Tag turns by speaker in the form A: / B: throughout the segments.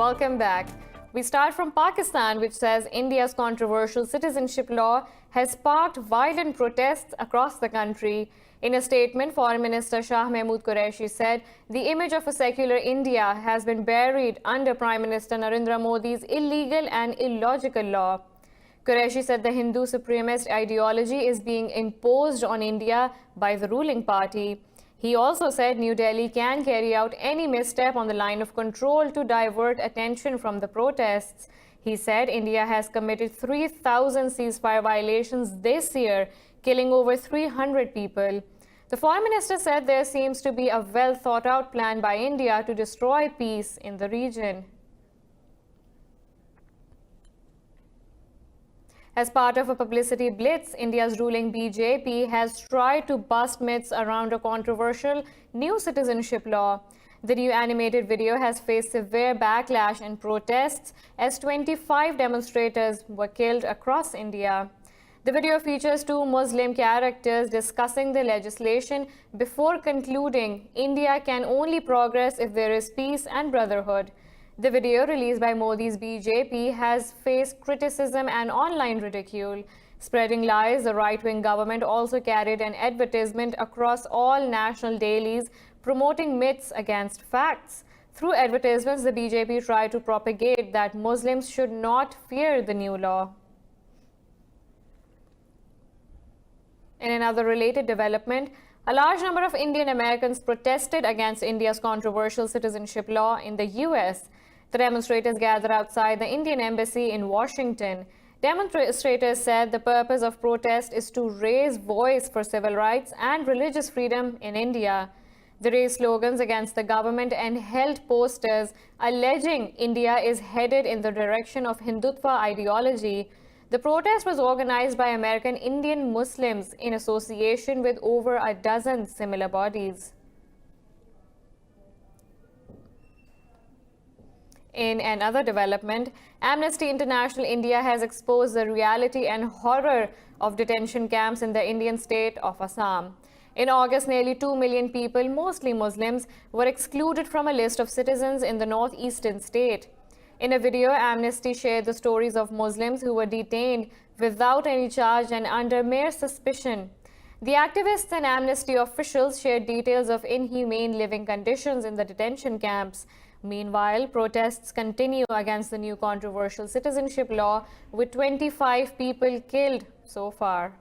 A: Welcome back. We start from Pakistan, which says India's controversial citizenship law has sparked violent protests across the country. In a statement, Foreign Minister Shah Mahmood Qureshi said the image of a secular India has been buried under Prime Minister Narendra Modi's illegal and illogical law. Qureshi said the Hindu supremacist ideology is being imposed on India by the ruling party. He also said New Delhi can carry out any misstep on the line of control to divert attention from the protests. He said India has committed 3,000 ceasefire violations this year, killing over 300 people. The foreign minister said there seems to be a well-thought-out plan by India to destroy peace in the region. As part of a publicity blitz, India's ruling BJP has tried to bust myths around a controversial new citizenship law. The new animated video has faced severe backlash and protests as 25 demonstrators were killed across India. The video features two Muslim characters discussing the legislation before concluding India can only progress if there is peace and brotherhood. The video, released by Modi's BJP, has faced criticism and online ridicule. Spreading lies, the right-wing government also carried an advertisement across all national dailies promoting myths against facts. Through advertisements, the BJP tried to propagate that Muslims should not fear the new law. In another related development, a large number of Indian Americans protested against India's controversial citizenship law in the U.S. The demonstrators gathered outside the Indian Embassy in Washington. Demonstrators said the purpose of protest is to raise voice for civil rights and religious freedom in India. They raised slogans against the government and held posters alleging India is headed in the direction of Hindutva ideology. The protest was organized by American Indian Muslims in association with over a dozen similar bodies. In another development, Amnesty International India has exposed the reality and horror of detention camps in the Indian state of Assam. In August, nearly 2 million people, mostly Muslims, were excluded from a list of citizens in the northeastern state. In a video, Amnesty shared the stories of Muslims who were detained without any charge and under mere suspicion. The activists and Amnesty officials shared details of inhumane living conditions in the detention camps. Meanwhile, protests continue against the new controversial citizenship law, with 25 people killed so far.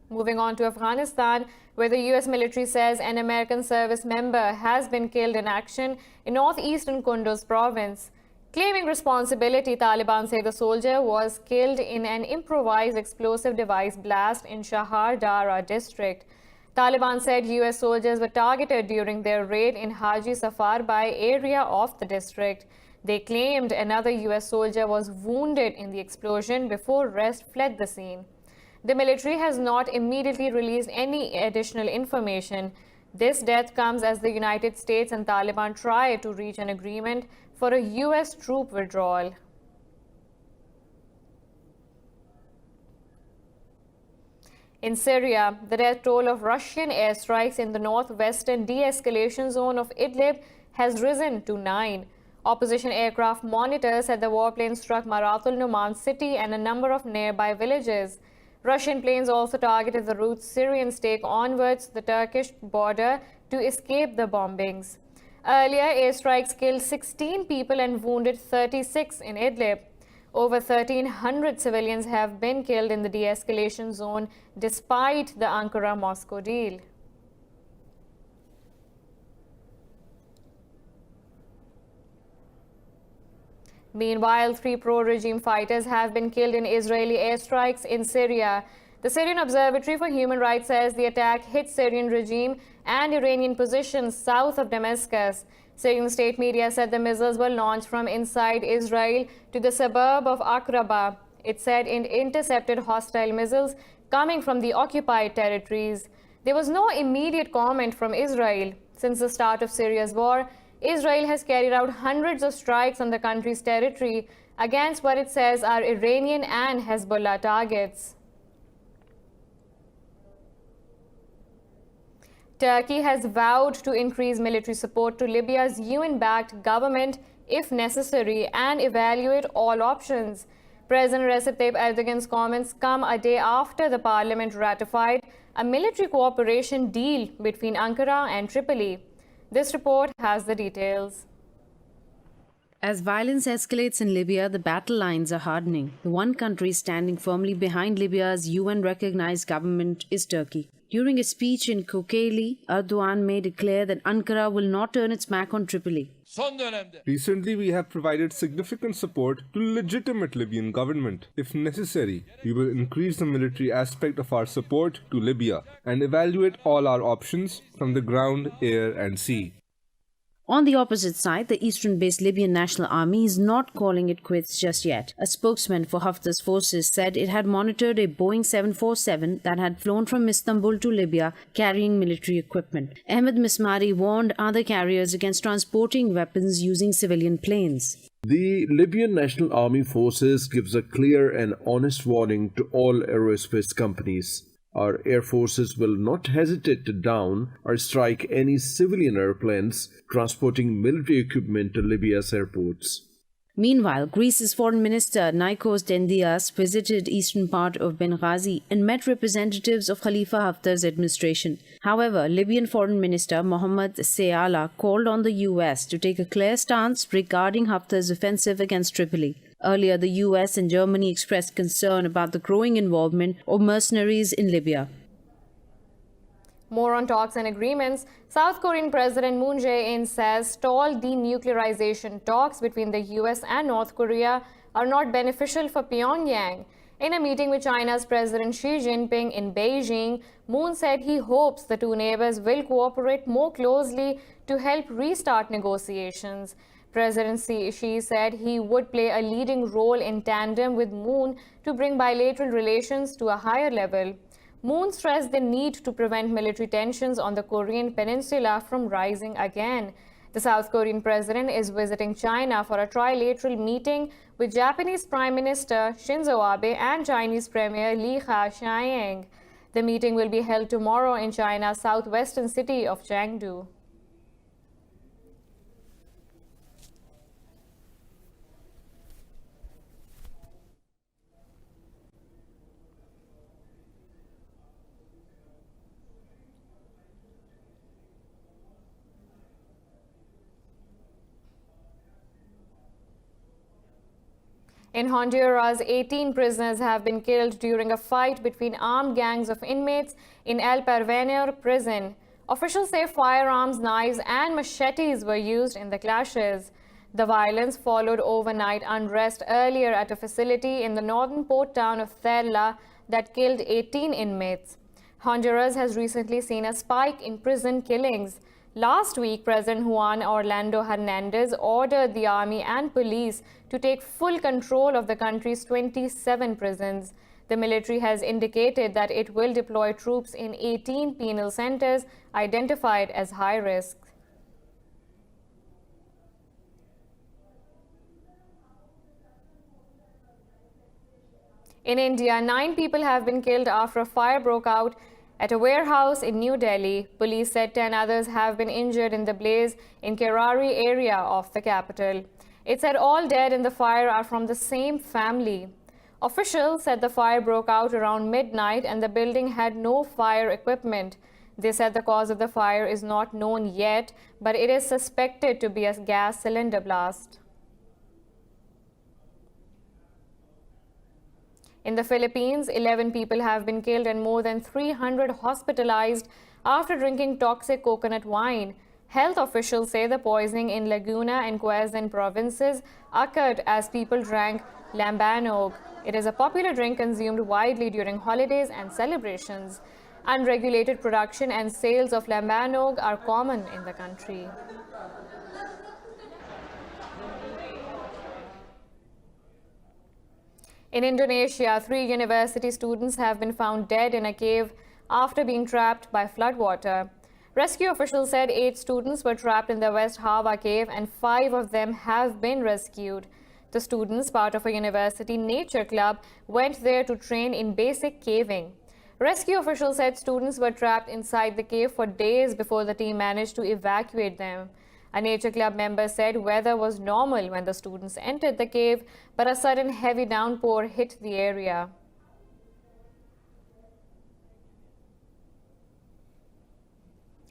A: Moving on to Afghanistan, where the U.S. military says an American service member has been killed in action in northeastern Kunduz province. Claiming responsibility, Taliban say the soldier was killed in an improvised explosive device blast in Shahar Dara district. Taliban said U.S. soldiers were targeted during their raid in Haji Safar Bai area of the district. They claimed another U.S. soldier was wounded in the explosion before rest fled the scene. The military has not immediately released any additional information. This death comes as the United States and Taliban try to reach an agreement for a U.S. troop withdrawal. In Syria, the death toll of Russian airstrikes in the northwestern de-escalation zone of Idlib has risen to 9. Opposition aircraft monitors said the warplane struck Maratul Numan city and a number of nearby villages. Russian planes also targeted the route Syrians take onwards the Turkish border to escape the bombings. Earlier, airstrikes killed 16 people and wounded 36 in Idlib. Over 1,300 civilians have been killed in the de-escalation zone despite the Ankara-Moscow deal. Meanwhile, 3 pro-regime fighters have been killed in Israeli airstrikes in Syria. The Syrian Observatory for Human Rights says the attack hit Syrian regime and Iranian positions south of Damascus. Syrian state media said the missiles were launched from inside Israel to the suburb of Aqraba. It said it intercepted hostile missiles coming from the occupied territories. There was no immediate comment from Israel. Since the start of Syria's war, Israel has carried out hundreds of strikes on the country's territory against what it says are Iranian and Hezbollah targets. Turkey has vowed to increase military support to Libya's UN-backed government if necessary and evaluate all options. President Recep Tayyip Erdogan's comments come a day after the parliament ratified a military cooperation deal between Ankara and Tripoli. This report has the details.
B: As violence escalates in Libya, the battle lines are hardening. The one country standing firmly behind Libya's UN-recognized government is Turkey. During a speech in Kocaeli, Erdogan made it clear that Ankara will not turn its back on Tripoli.
C: Recently, we have provided significant support to legitimate Libyan government. If necessary, we will increase the military aspect of our support to Libya and evaluate all our options from the ground, air and sea.
B: On the opposite side, the eastern-based Libyan National Army is not calling it quits just yet. A spokesman for Haftar's forces said it had monitored a Boeing 747 that had flown from Istanbul to Libya carrying military equipment. Ahmed Mismari warned other carriers against transporting weapons using civilian planes.
D: The Libyan National Army Forces gives a clear and honest warning to all aerospace companies. Our air forces will not hesitate to down or strike any civilian airplanes transporting military equipment to Libya's airports.
B: Meanwhile, Greece's Foreign Minister Nikos Dendias visited eastern part of Benghazi and met representatives of Khalifa Haftar's administration. However, Libyan Foreign Minister Mohammed Seala called on the US to take a clear stance regarding Haftar's offensive against Tripoli. Earlier, the US and Germany expressed concern about the growing involvement of mercenaries in Libya.
A: More on talks and agreements. South Korean President Moon Jae-in says stalled denuclearization talks between the US and North Korea are not beneficial for Pyongyang. In a meeting with China's President Xi Jinping in Beijing, Moon said he hopes the two neighbors will cooperate more closely to help restart negotiations. President Xi said he would play a leading role in tandem with Moon to bring bilateral relations to a higher level. Moon stressed the need to prevent military tensions on the Korean peninsula from rising again. The South Korean president is visiting China for a trilateral meeting with Japanese Prime Minister Shinzo Abe and Chinese Premier Li Ka-shing. The meeting will be held tomorrow in China's southwestern city of Chengdu. In Honduras, 18 prisoners have been killed during a fight between armed gangs of inmates in El Porvenir prison. Officials say firearms, knives and machetes were used in the clashes. The violence followed overnight unrest earlier at a facility in the northern port town of Therla that killed 18 inmates. Honduras has recently seen a spike in prison killings. Last week, President Juan Orlando Hernandez ordered the army and police to take full control of the country's 27 prisons. The military has indicated that it will deploy troops in 18 penal centers identified as high risk. In India, 9 people have been killed after a fire broke out at a warehouse in New Delhi. Police said 10 others have been injured in the blaze in Kerari area of the capital. It said all dead in the fire are from the same family. Officials said the fire broke out around midnight and the building had no fire equipment. They said the cause of the fire is not known yet, but it is suspected to be a gas cylinder blast. In the Philippines, 11 people have been killed and more than 300 hospitalized after drinking toxic coconut wine. Health officials say the poisoning in Laguna and Quezon provinces occurred as people drank lambanog. It is a popular drink consumed widely during holidays and celebrations. Unregulated production and sales of lambanog are common in the country. In Indonesia, 3 university students have been found dead in a cave after being trapped by floodwater. Rescue officials said 8 students were trapped in the West Java cave and 5 of them have been rescued. The students, part of a university nature club, went there to train in basic caving. Rescue officials said students were trapped inside the cave for days before the team managed to evacuate them. A nature club member said weather was normal when the students entered the cave, but a sudden heavy downpour hit the area.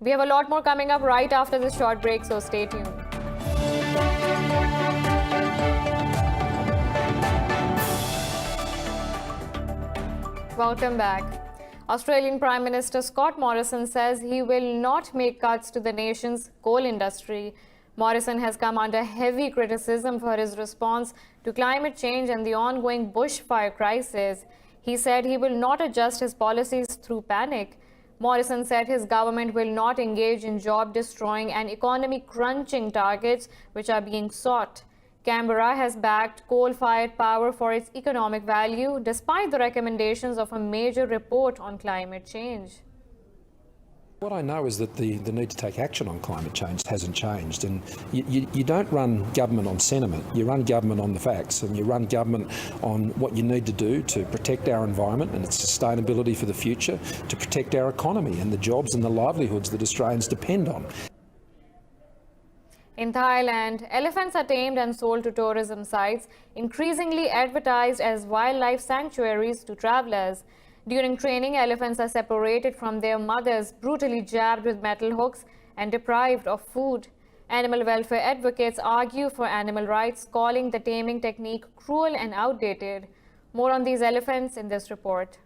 A: We have a lot more coming up right after this short break, so stay tuned. Welcome back. Australian Prime Minister Scott Morrison says he will not make cuts to the nation's coal industry. Morrison has come under heavy criticism for his response to climate change and the ongoing bushfire crisis. He said he will not adjust his policies through panic. Morrison said his government will not engage in job-destroying and economy-crunching targets which are being sought. Canberra has backed coal-fired power for its economic value, despite the recommendations of a major report on climate change.
E: What I know is that the need to take action on climate change hasn't changed, and you don't run government on sentiment, you run government on the facts, and you run government on what you need to do to protect our environment and its sustainability for the future, to protect our economy and the jobs and the livelihoods that Australians depend on.
A: In Thailand, elephants are tamed and sold to tourism sites, increasingly advertised as wildlife sanctuaries to travelers. During training, elephants are separated from their mothers, brutally jabbed with metal hooks and deprived of food. Animal welfare advocates argue for animal rights, calling the taming technique cruel and outdated. More on these elephants in this report.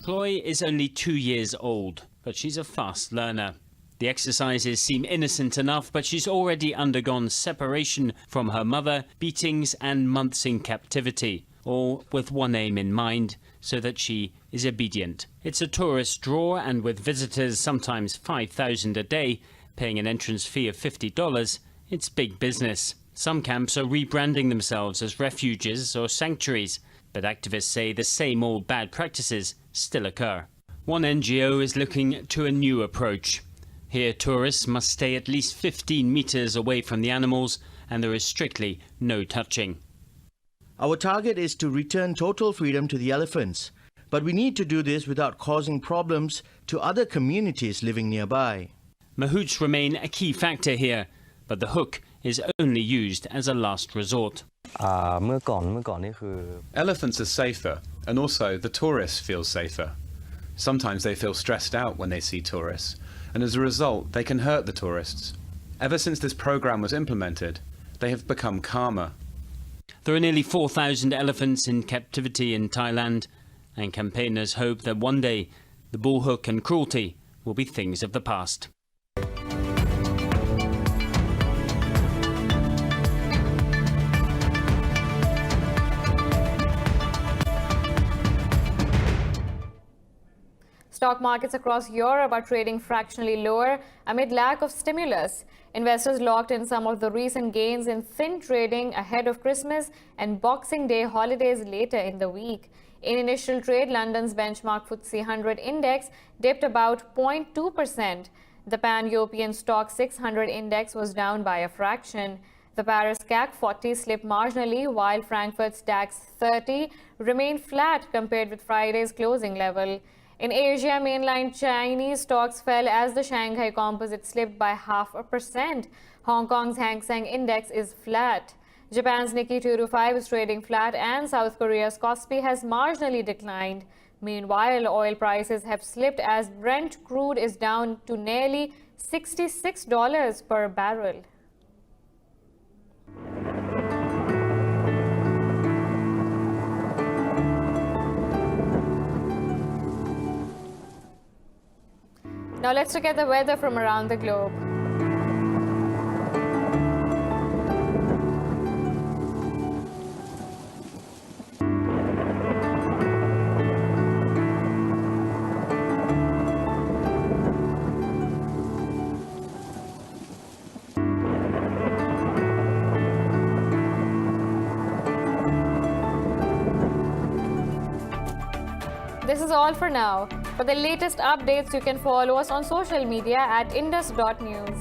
F: Chloe is only 2 years old, but she's a fast learner. The exercises seem innocent enough, but she's already undergone separation from her mother, beatings and months in captivity, all with one aim in mind, so that she is obedient. It's a tourist draw, and with visitors sometimes 5,000 a day, paying an entrance fee of $50, it's big business. Some camps are rebranding themselves as refuges or sanctuaries, but activists say the same old bad practices still occur. One NGO is looking to a new approach. Here, tourists must stay at least 15 meters away from the animals, and there is strictly no touching.
G: Our target is to return total freedom to the elephants, but we need to do this without causing problems to other communities living nearby.
F: Mahouts remain a key factor here, but the hook is only used as a last resort.
H: Elephants are safer, and also the tourists feel safer. Sometimes they feel stressed out when they see tourists, and as a result they can hurt the tourists. Ever since this program was implemented, they have become calmer.
F: There are nearly 4,000 elephants in captivity in Thailand, and campaigners hope that one day the bullhook and cruelty will be things of the past.
A: Stock markets across Europe are trading fractionally lower amid lack of stimulus. Investors locked in some of the recent gains in thin trading ahead of Christmas and Boxing Day holidays later in the week. In initial trade, London's benchmark FTSE 100 index dipped about 0.2%. The Pan-European Stock 600 index was down by a fraction. The Paris CAC 40 slipped marginally, while Frankfurt's DAX 30 remained flat compared with Friday's closing level. In Asia, mainland Chinese stocks fell as the Shanghai Composite slipped by 0.5%. Hong Kong's Hang Seng Index is flat. Japan's Nikkei 225 is trading flat, and South Korea's Kospi has marginally declined. Meanwhile, oil prices have slipped as Brent crude is down to nearly $66 per barrel. Now let's look at the weather from around the globe. This is all for now. For the latest updates, you can follow us on social media at indus.news.